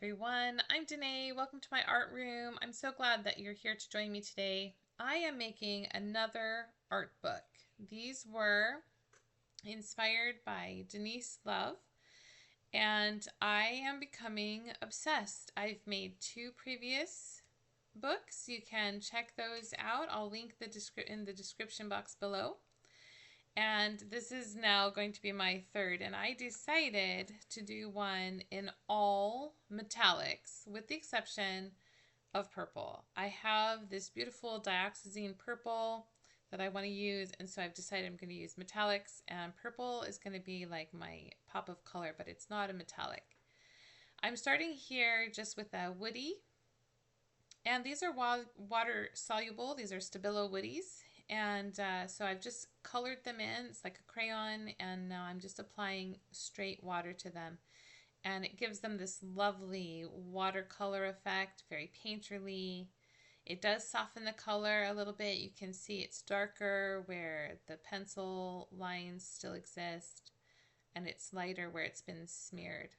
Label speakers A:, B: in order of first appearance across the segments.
A: everyone. I'm Danae. Welcome to my art room. I'm so glad that you're here to join me today. I am making another art book. These were inspired by Denise Love, and I am becoming obsessed. I've made two previous books. You can check those out. I'll link in the description box below. And this is now going to be my third, and I decided to do one in all metallics with the exception of purple. I have this beautiful dioxazine purple that I want to use, and so I've decided I'm going to use metallics, and purple is going to be like my pop of color, but it's not a metallic. I'm starting here just with a woody, and these are water soluble. These are Stabilo Woodies. And so I've just colored them in. It's like a crayon, and now I'm just applying straight water to them. And it gives them this lovely watercolor effect, very painterly. It does soften the color a little bit. You can see it's darker where the pencil lines still exist, and it's lighter where it's been smeared.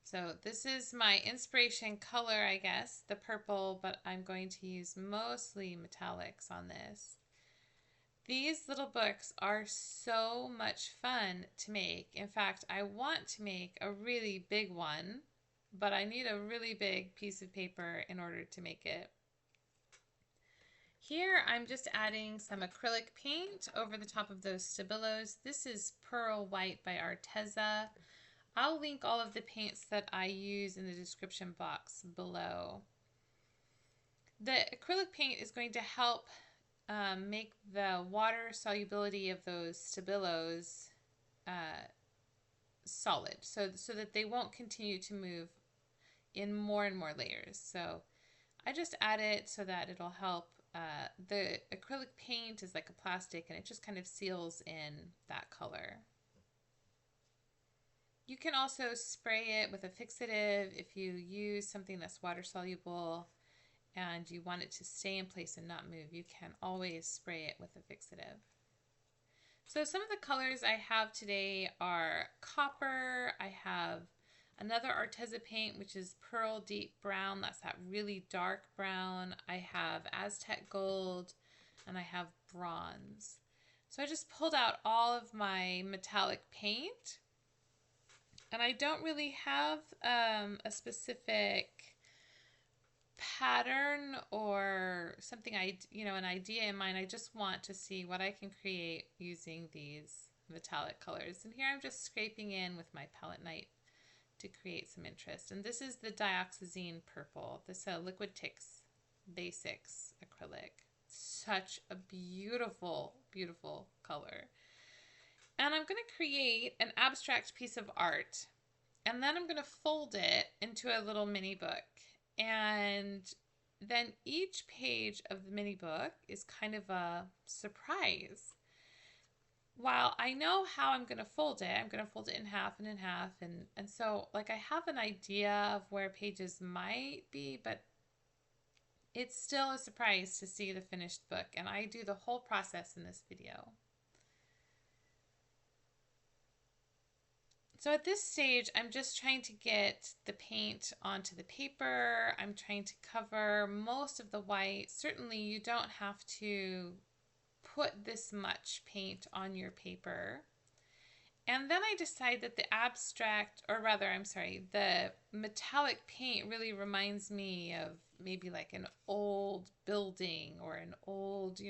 A: So this is my inspiration color, I guess, the purple, but I'm going to use mostly metallics on this. These little books are so much fun to make. In fact, I want to make a really big one, but I need a really big piece of paper in order to make it. Here I'm just adding some acrylic paint over the top of those Stabilos. This is Pearl White by Arteza. I'll link all of the paints that I use in the description box below. The acrylic paint is going to help make the water solubility of those Stabilos solid, so that they won't continue to move in more and more layers. So I just add it so that it'll help. The acrylic paint is like a plastic, and it just kind of seals in that color. You can also spray it with a fixative if you use something that's water soluble and you want it to stay in place and not move. You can always spray it with a fixative. So some of the colors I have today are copper. I have another Arteza paint, which is Pearl Deep Brown. That's that really dark brown. I have Aztec Gold, and I have bronze. So I just pulled out all of my metallic paint. And I don't really have a specific pattern or something an idea in mind. I just want to see what I can create using these metallic colors. And here I'm just scraping in with my palette knife to create some interest. And this is the dioxazine purple. This Liquid Tix Basics acrylic. Such a beautiful, beautiful color. And I'm going to create an abstract piece of art, and then I'm going to fold it into a little mini book. And then each page of the mini book is kind of a surprise. While I know how I'm going to fold it, I'm going to fold it in half and in half. And so like I have an idea of where pages might be, but it's still a surprise to see the finished book. And I do the whole process in this video. So at this stage, I'm just trying to get the paint onto the paper. I'm trying to cover most of the white. Certainly you don't have to put this much paint on your paper. And then I decide that the the metallic paint really reminds me of maybe like an old building or an old,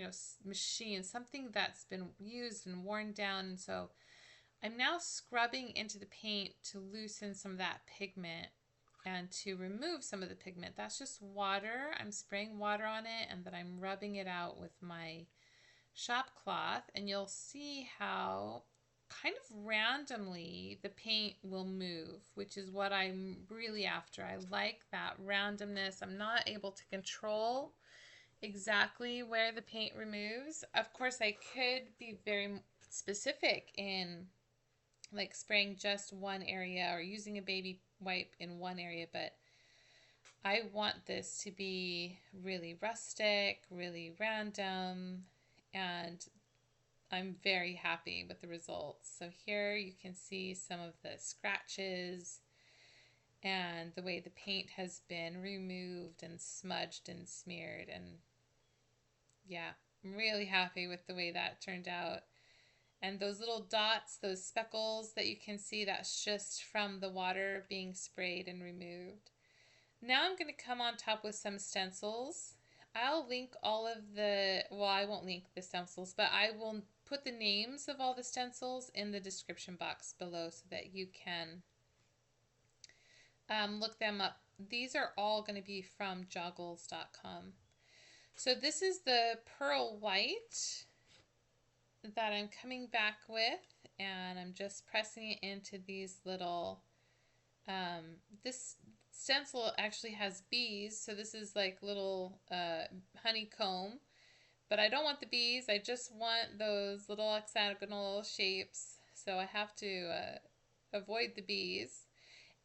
A: machine, something that's been used and worn down. And so I'm now scrubbing into the paint to loosen some of that pigment and to remove some of the pigment. That's just water. I'm spraying water on it, and then I'm rubbing it out with my shop cloth, and you'll see how kind of randomly the paint will move, which is what I'm really after. I like that randomness. I'm not able to control exactly where the paint removes. Of course, I could be very specific in like spraying just one area or using a baby wipe in one area, but I want this to be really rustic, really random, and I'm very happy with the results. So here you can see some of the scratches, and the way the paint has been removed and smudged and smeared. And yeah, I'm really happy with the way that turned out. And those little dots, those speckles that you can see, that's just from the water being sprayed and removed. Now I'm going to come on top with some stencils. I'll link all of the, well, I won't link the stencils, but I will put the names of all the stencils in the description box below so that you can look them up. These are all going to be from joggles.com. So this is the pearl white that I'm coming back with, and I'm just pressing it into these little, this stencil actually has bees, so this is like little honeycomb, but I don't want the bees, I just want those little hexagonal shapes, so I have to avoid the bees.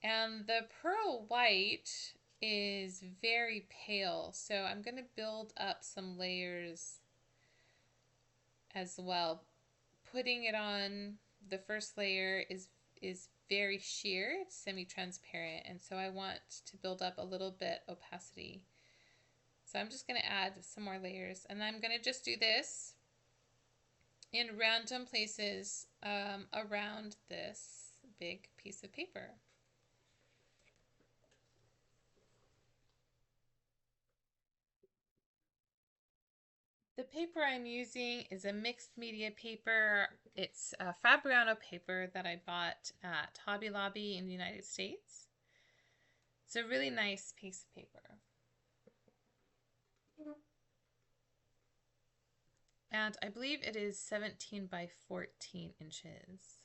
A: And the pearl white is very pale, so I'm going to build up some layers as well. Putting it on, the first layer is very sheer, it's semi-transparent, and so I want to build up a little bit opacity. So I'm just going to add some more layers, and I'm going to just do this in random places around this big piece of paper. The paper I'm using is a mixed media paper. It's a Fabriano paper that I bought at Hobby Lobby in the United States. It's a really nice piece of paper. And I believe it is 17 by 14 inches.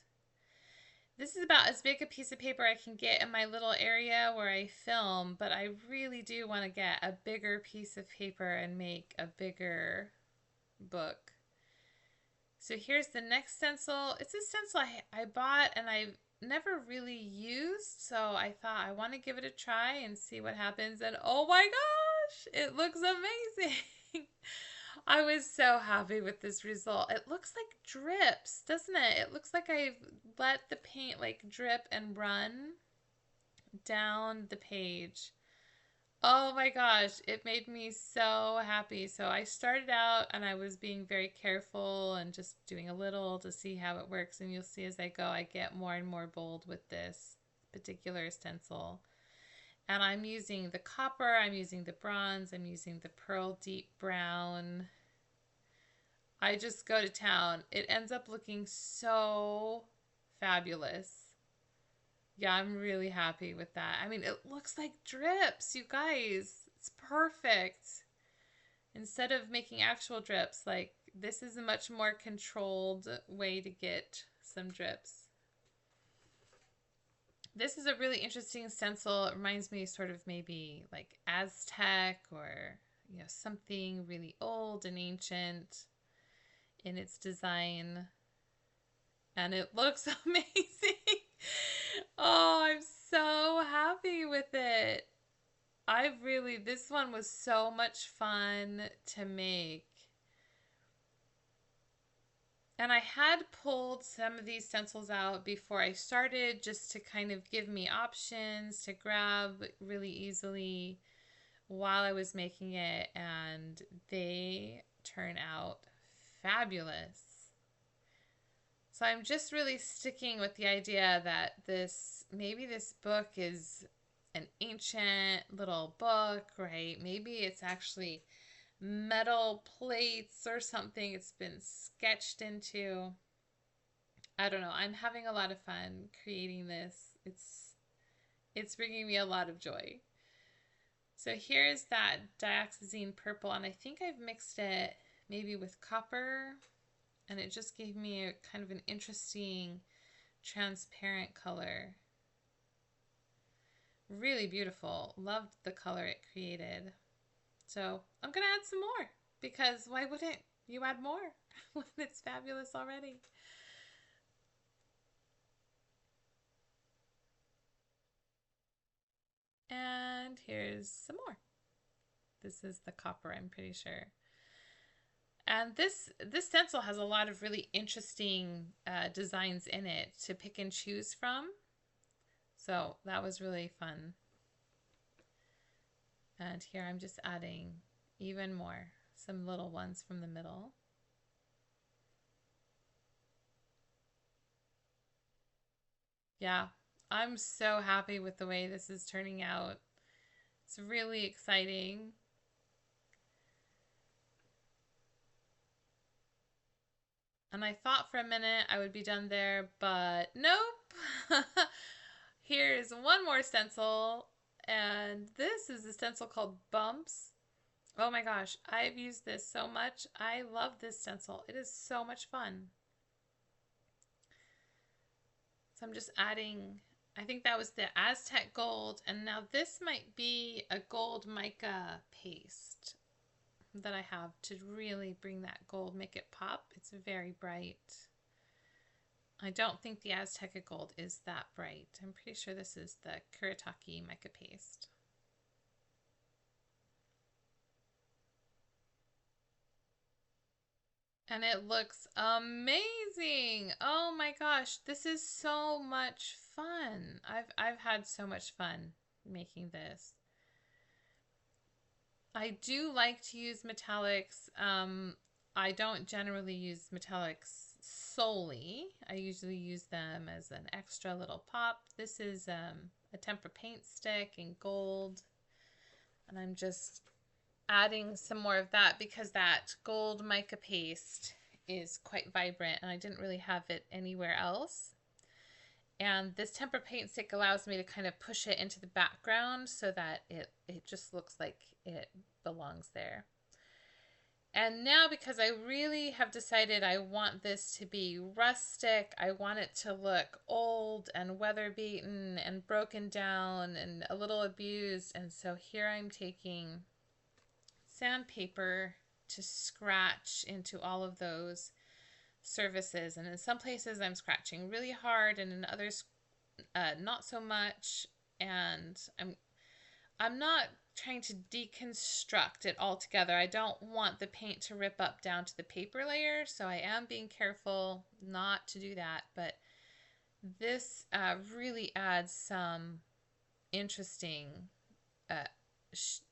A: This is about as big a piece of paper I can get in my little area where I film, but I really do want to get a bigger piece of paper and make a bigger book. So here's the next stencil. It's a stencil I bought and I've never really used, so I thought I want to give it a try and see what happens. And oh my gosh, it looks amazing. I was so happy with this result. It looks like drips, doesn't it? It looks like I've let the paint like drip and run down the page. Oh my gosh, it made me so happy. So I started out and I was being very careful and just doing a little to see how it works. And you'll see as I go, I get more and more bold with this particular stencil. And I'm using the copper, I'm using the bronze, I'm using the pearl deep brown. I just go to town. It ends up looking so fabulous. Yeah, I'm really happy with that. I mean, it looks like drips, you guys. It's perfect. Instead of making actual drips, like this is a much more controlled way to get some drips. This is a really interesting stencil. It reminds me sort of maybe like Aztec or, you know, something really old and ancient in its design. And it looks amazing. Oh, I'm so happy with it. This one was so much fun to make. And I had pulled some of these stencils out before I started just to kind of give me options to grab really easily while I was making it, and they turn out fabulous. So I'm just really sticking with the idea that maybe this book is an ancient little book, right? Maybe it's actually metal plates or something it's been sketched into. I don't know. I'm having a lot of fun creating this. It's bringing me a lot of joy. So here's that dioxazine purple, and I think I've mixed it maybe with copper, and it just gave me a kind of an interesting transparent color. Really beautiful. Loved the color it created. So I'm going to add some more, because why wouldn't you add more when it's fabulous already? And here's some more. This is the copper, I'm pretty sure. And this stencil has a lot of really interesting designs in it to pick and choose from. So that was really fun. And here I'm just adding even more, some little ones from the middle. Yeah, I'm so happy with the way this is turning out. It's really exciting. And I thought for a minute I would be done there, but nope. Here's one more stencil, and this is a stencil called Bumps. Oh my gosh, I've used this so much. I love this stencil. It is so much fun. So I'm just adding, I think that was the Aztec gold, and now this might be a gold mica paste that I have to really bring that gold, make it pop. It's very bright. I don't think the Azteca gold is that bright. I'm pretty sure this is the Kuretake mica paste. And it looks amazing. Oh my gosh, this is so much fun. I've had so much fun making this. I do like to use metallics. I don't generally use metallics solely. I usually use them as an extra little pop. This is a tempera paint stick in gold. And I'm just adding some more of that because that gold mica paste is quite vibrant and I didn't really have it anywhere else. And this tempera paint stick allows me to kind of push it into the background so that it just looks like it belongs there. And now, because I really have decided I want this to be rustic, I want it to look old and weather beaten and broken down and a little abused. And so here I'm taking sandpaper to scratch into all of those surfaces. And in some places I'm scratching really hard, and in others not so much. And I'm not trying to deconstruct it all together. I don't want the paint to rip up down to the paper layer, so I am being careful not to do that. But this really adds some interesting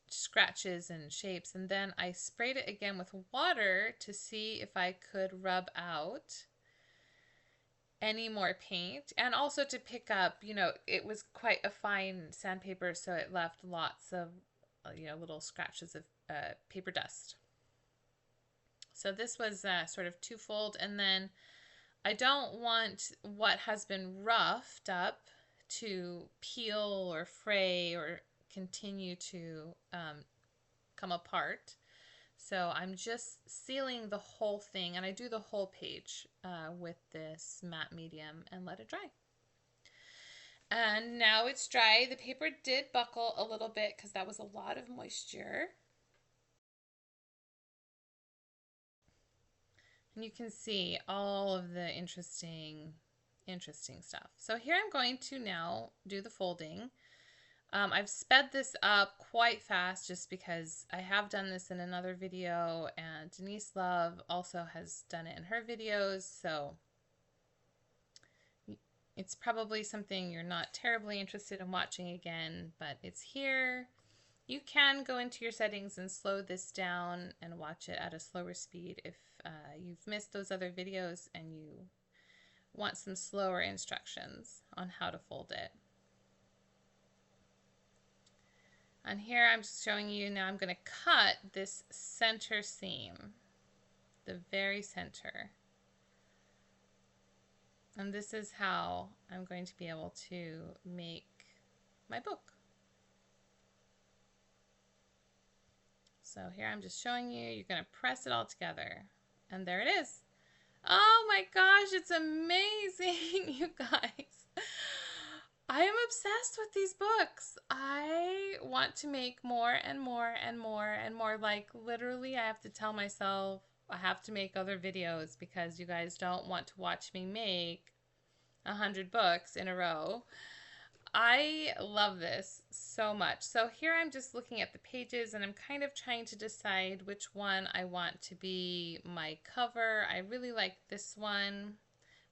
A: scratches and shapes. And then I sprayed it again with water to see if I could rub out any more paint, and also to pick up, you know, it was quite a fine sandpaper, so it left lots of, you know, little scratches of paper dust. So this was sort of twofold. And then I don't want what has been roughed up to peel or fray or continue to come apart. So I'm just sealing the whole thing, and I do the whole page with this matte medium and let it dry. And now it's dry. The paper did buckle a little bit because that was a lot of moisture. And you can see all of the interesting stuff. So here I'm going to now do the folding. I've sped this up quite fast just because I have done this in another video, and Denise Love also has done it in her videos, so it's probably something you're not terribly interested in watching again, but it's here. You can go into your settings and slow this down and watch it at a slower speed if you've missed those other videos and you want some slower instructions on how to fold it. And here I'm just showing you, now I'm going to cut this center seam, the very center. And this is how I'm going to be able to make my book. So here I'm just showing you, you're going to press it all together. And there it is. Oh my gosh, it's amazing, you guys. I am obsessed with these books. I want to make more and more and more and more. Like, literally, I have to tell myself I have to make other videos because you guys don't want to watch me make 100 books in a row. I love this so much. So here I'm just looking at the pages and I'm kind of trying to decide which one I want to be my cover. I really like this one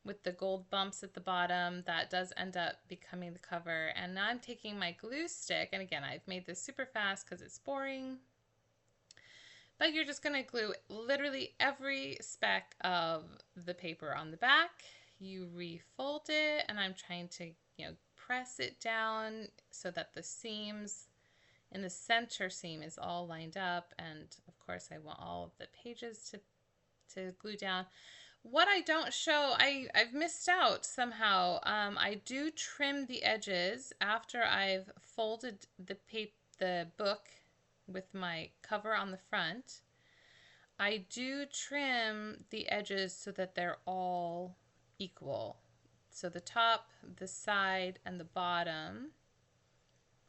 A: with the gold bumps at the bottom. That does end up becoming the cover. And now I'm taking my glue stick, and again, I've made this super fast because it's boring. But you're just going to glue literally every speck of the paper on the back. You refold it, and I'm trying to, press it down so that the seams in the center seam is all lined up. And of course, I want all of the pages to glue down. What I don't show, I've missed out somehow. I do trim the edges after I've folded the book with my cover on the front. I do trim the edges so that they're all equal. So the top, the side, and the bottom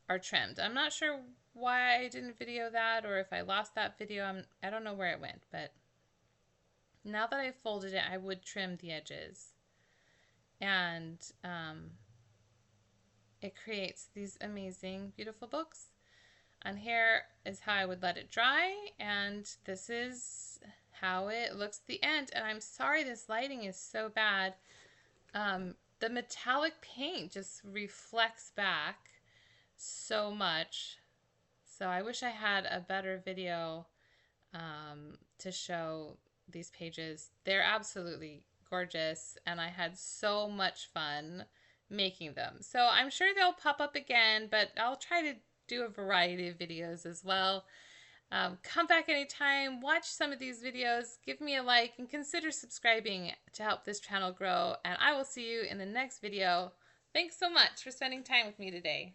A: are trimmed. I'm not sure why I didn't video that, or if I lost that video. I don't know where it went, but now that I've folded it, I would trim the edges. And it creates these amazing, beautiful books. And here is how I would let it dry, and this is how it looks at the end. And I'm sorry this lighting is so bad. The metallic paint just reflects back so much. So I wish I had a better video to show these pages. They're absolutely gorgeous, and I had so much fun making them. So I'm sure they'll pop up again, but I'll try to do a variety of videos as well. Come back anytime, watch some of these videos, give me a like, and consider subscribing to help this channel grow. And I will see you in the next video. Thanks so much for spending time with me today.